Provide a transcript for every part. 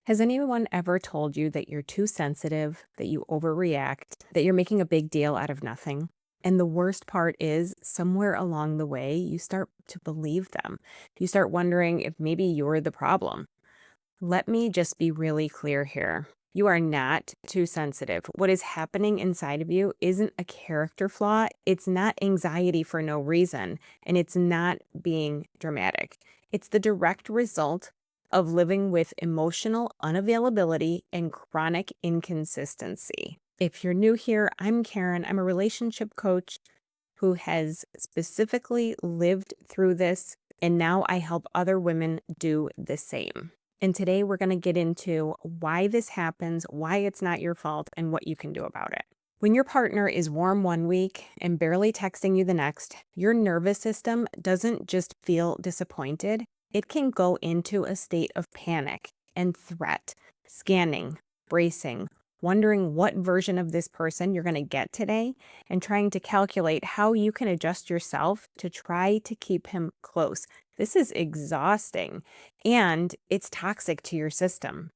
Has anyone ever told you that you're too sensitive, that you overreact, that you're making a big deal out of nothing? And the worst part is, somewhere along the way, you start to believe them. You start wondering if maybe you're the problem. Let me just be really clear here. You are not too sensitive. What is happening inside of you isn't a character flaw. It's not anxiety for no reason, and it's not being dramatic. It's the direct result of living with emotional unavailability and chronic inconsistency. If you're new here, I'm Karen. I'm a relationship coach who has specifically lived through this, and now I help other women do the same. And today we're going to get into why this happens, why it's not your fault, and what you can do about it. When your partner is warm one week and barely texting you the next, your nervous system doesn't just feel disappointed, it can go into a state of panic and threat, scanning, bracing, wondering what version of this person you're going to get today, and trying to calculate how you can adjust yourself to try to keep him close. This is exhausting and it's toxic to your system.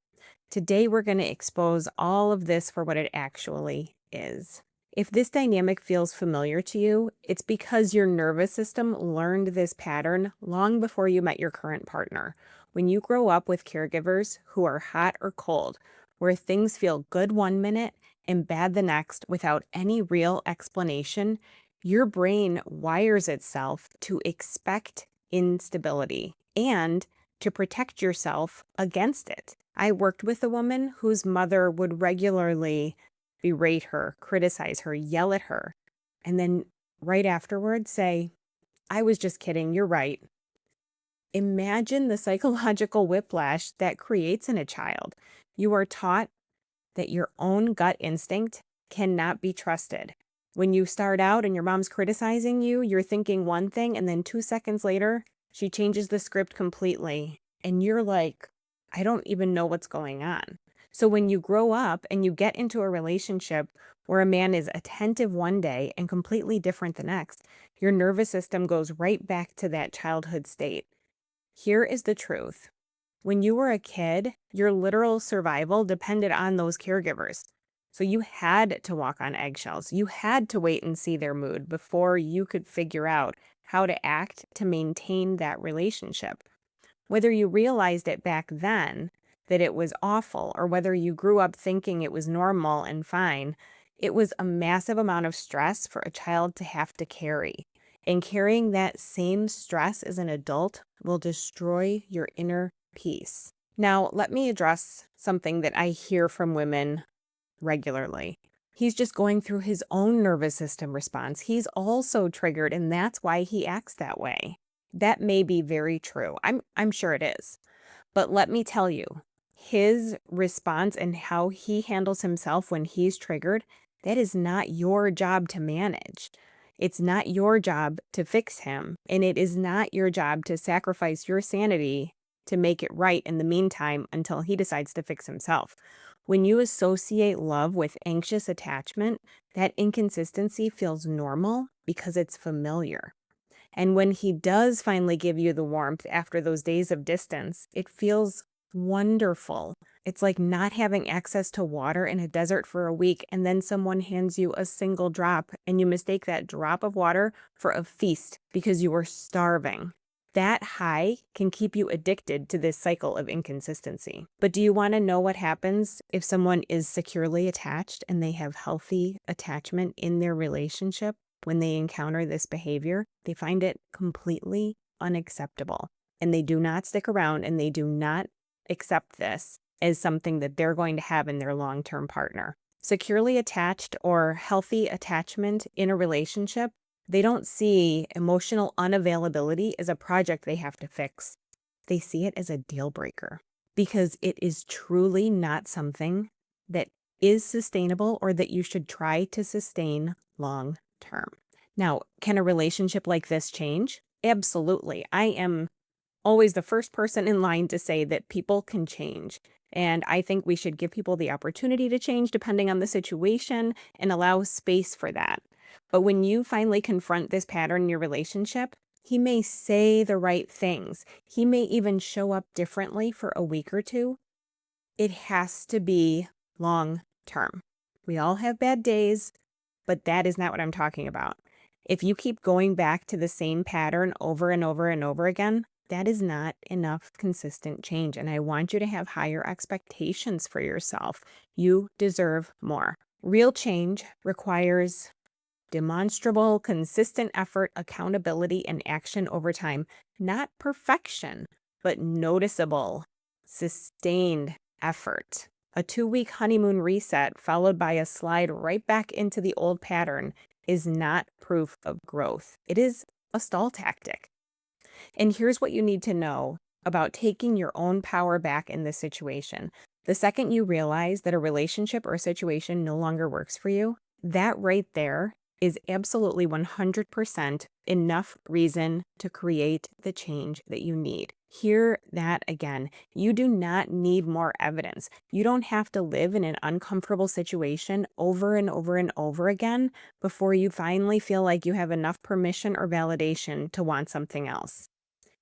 Today, we're going to expose all of this for what it actually is. If this dynamic feels familiar to you, it's because your nervous system learned this pattern long before you met your current partner. When you grow up with caregivers who are hot or cold, where things feel good one minute and bad the next without any real explanation, your brain wires itself to expect instability and to protect yourself against it. I worked with a woman whose mother would regularly berate her, criticize her, yell at her, and then right afterwards say, "I was just kidding, you're right." Imagine the psychological whiplash that creates in a child. You are taught that your own gut instinct cannot be trusted. When you start out and your mom's criticizing you, you're thinking one thing, and then 2 seconds later, she changes the script completely. And you're like, I don't even know what's going on. So when you grow up and you get into a relationship where a man is attentive one day and completely different the next, your nervous system goes right back to that childhood state. Here is the truth. When you were a kid, your literal survival depended on those caregivers. So you had to walk on eggshells. You had to wait and see their mood before you could figure out how to act to maintain that relationship. Whether you realized it back then that it was awful, or whether you grew up thinking it was normal and fine, it was a massive amount of stress for a child to have to carry. And carrying that same stress as an adult will destroy your inner peace. Now, let me address something that I hear from women regularly. He's just going through his own nervous system response. He's also triggered, and that's why he acts that way. That may be very true. I'm sure it is. But let me tell you, his response and how he handles himself when he's triggered, that is not your job to manage. It's not your job to fix him, and it is not your job to sacrifice your sanity to make it right in the meantime until he decides to fix himself. When you associate love with anxious attachment, that inconsistency feels normal because it's familiar. And when he does finally give you the warmth after those days of distance, it feels wonderful. It's like not having access to water in a desert for a week, and then someone hands you a single drop, and you mistake that drop of water for a feast because you were starving. That high can keep you addicted to this cycle of inconsistency. But do you want to know what happens if someone is securely attached and they have healthy attachment in their relationship? When they encounter this behavior, they find it completely unacceptable, and they do not stick around, and they do not accept this as something that they're going to have in their long-term partner. Securely attached or healthy attachment in a relationship, they don't see emotional unavailability as a project they have to fix. They see it as a deal breaker because it is truly not something that is sustainable or that you should try to sustain long term. Now, can a relationship like this change? Absolutely. I am always the first person in line to say that people can change. And I think we should give people the opportunity to change depending on the situation and allow space for that. But when you finally confront this pattern in your relationship, he may say the right things. He may even show up differently for a week or two. It has to be long term. We all have bad days, but that is not what I'm talking about. If you keep going back to the same pattern over and over and over again, that is not enough consistent change. And I want you to have higher expectations for yourself. You deserve more. Real change requires demonstrable, consistent effort, accountability, and action over time. Not perfection, but noticeable, sustained effort. A 2-week honeymoon reset followed by a slide right back into the old pattern is not proof of growth. It is a stall tactic. And here's what you need to know about taking your own power back in this situation. The second you realize that a relationship or a situation no longer works for you, that right there is absolutely 100% enough reason to create the change that you need. Hear that again. You do not need more evidence. You don't have to live in an uncomfortable situation over and over and over again before you finally feel like you have enough permission or validation to want something else.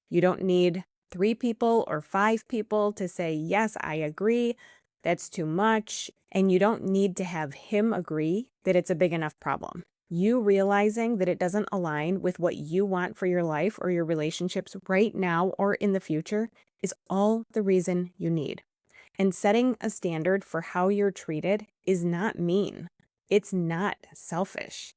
You don't need 3 people or 5 people to say, yes, I agree, that's too much. And you don't need to have him agree that it's a big enough problem. You realizing that it doesn't align with what you want for your life or your relationships right now or in the future is all the reason you need. And setting a standard for how you're treated is not mean. It's not selfish.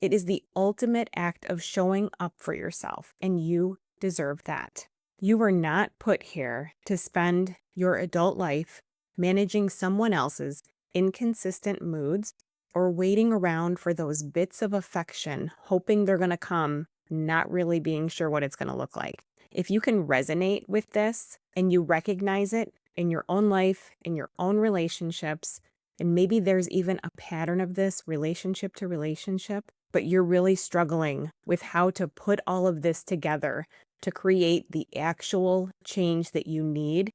It is the ultimate act of showing up for yourself, and you deserve that. You were not put here to spend your adult life managing someone else's inconsistent moods or waiting around for those bits of affection, hoping they're going to come, not really being sure what it's going to look like. If you can resonate with this and you recognize it in your own life, in your own relationships, and maybe there's even a pattern of this relationship to relationship, but you're really struggling with how to put all of this together to create the actual change that you need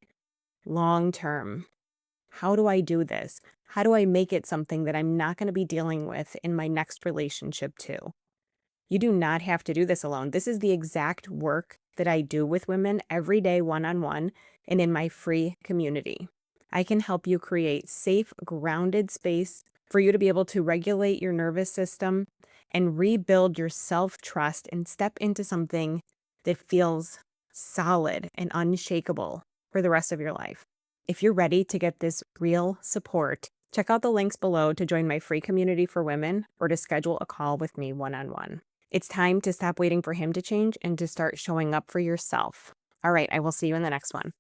long term. How do I do this? How do I make it something that I'm not going to be dealing with in my next relationship too? You do not have to do this alone. This is the exact work that I do with women every day, one-on-one, and in my free community. I can help you create safe, grounded space for you to be able to regulate your nervous system and rebuild your self-trust and step into something that feels solid and unshakable for the rest of your life. If you're ready to get this real support, check out the links below to join my free community for women or to schedule a call with me one-on-one. It's time to stop waiting for him to change and to start showing up for yourself. All right, I will see you in the next one.